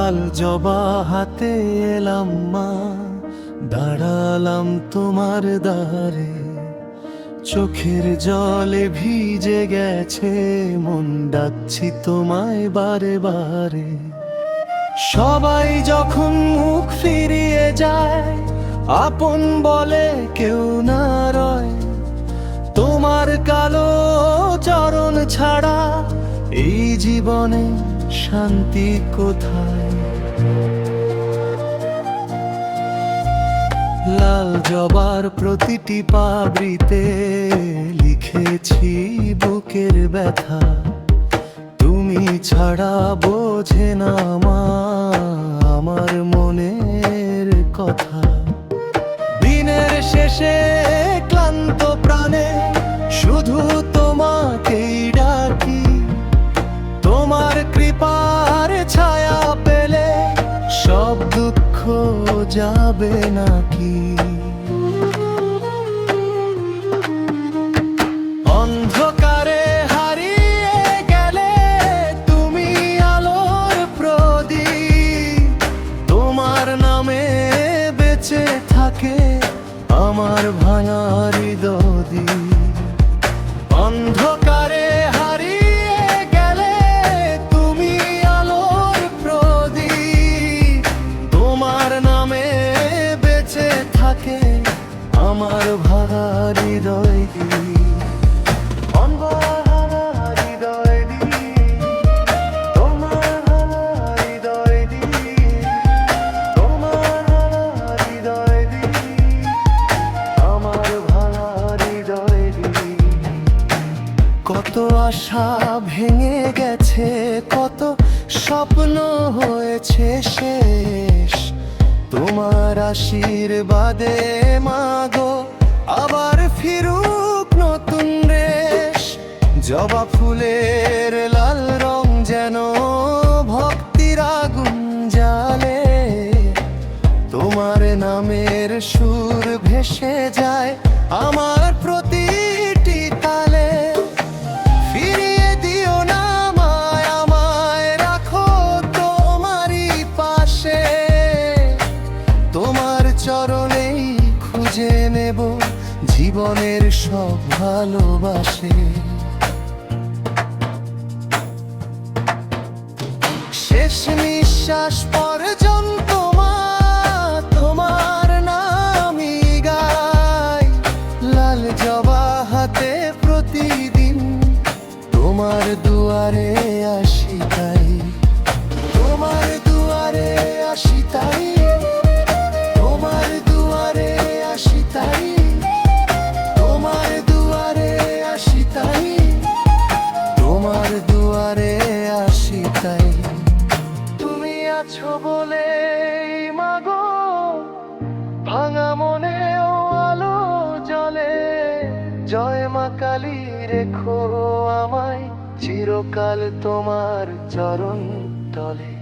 লাল জবা হাতে এলাম মা, দাঁড়ালাম তোমার দ্বারে। চোখের জলে ভিজে গেছে মন, ডাকছি তোমায় বারে বারে। সবাই যখন মুখ ফিরিয়ে যায়, আপন বলে কেউ না রয়। তোমার কালো চরণ ছাড়া এই জীবনে শান্তি কোথায়? লাল জবার প্রতিটি পাবড়িতে লিখেছি বুকের ব্যথা। তুমি ছাড়া বোঝে না মা আমার মনের কথা। দিনের শেষে ক্লান্ত প্রাণে শুধু তোমাকেই ডাকি। তোমার কৃপার ছায়া পেলে সব দুঃখ যাবে নাকি? অন্ধকারে হারিয়ে গেলে তুমি আলোর প্রদীপ। তোমার নামে বেঁচে থাকে আমার ভাঙা হৃদয়। অন্ধকারে হারিয়ে গেলে তুমি আলোর প্রদীপ। তোমার নামে বেঁচে থাকে আমার ভাঙা হৃদয়। কত আশা ভেঙে গেছে, কত স্বপ্ন হয়েছে শেষ। তোমার আশীর্বাদে মাগো আবার ফিরুক নতুন রেশ। জবা ফুলের লাল রং যেন ভক্তির আগুন জ্বালে। তোমার নামের সুর ভেসে যায় আমার প্রতিটি তালে। ফিরিয়ে দিও না আমায়, আমায় রাখো তোমারই পাশে। তোমার চরণেই খুঁজে নেব জীবনের সব ভালোবাসে। শেষ নিঃশ্বাস পর্যন্ত মা তোমার নামই গাই। লাল জবা হাতে প্রতিদিন তোমার দুয়ারে আসি তাই। তোমার দুয়ারে আসি তাই। তোমার দুয়ারে আসি তাই। তোমার দুয়ারে আসি তাই। তোমার দুয়ারে আসি তাই। তুমি আছো বলে মাগো ভাঙা মনেও আলো জ্বলে। জয় মা কালী রেখো আমায় চিরকাল তোমার চরণ তলে।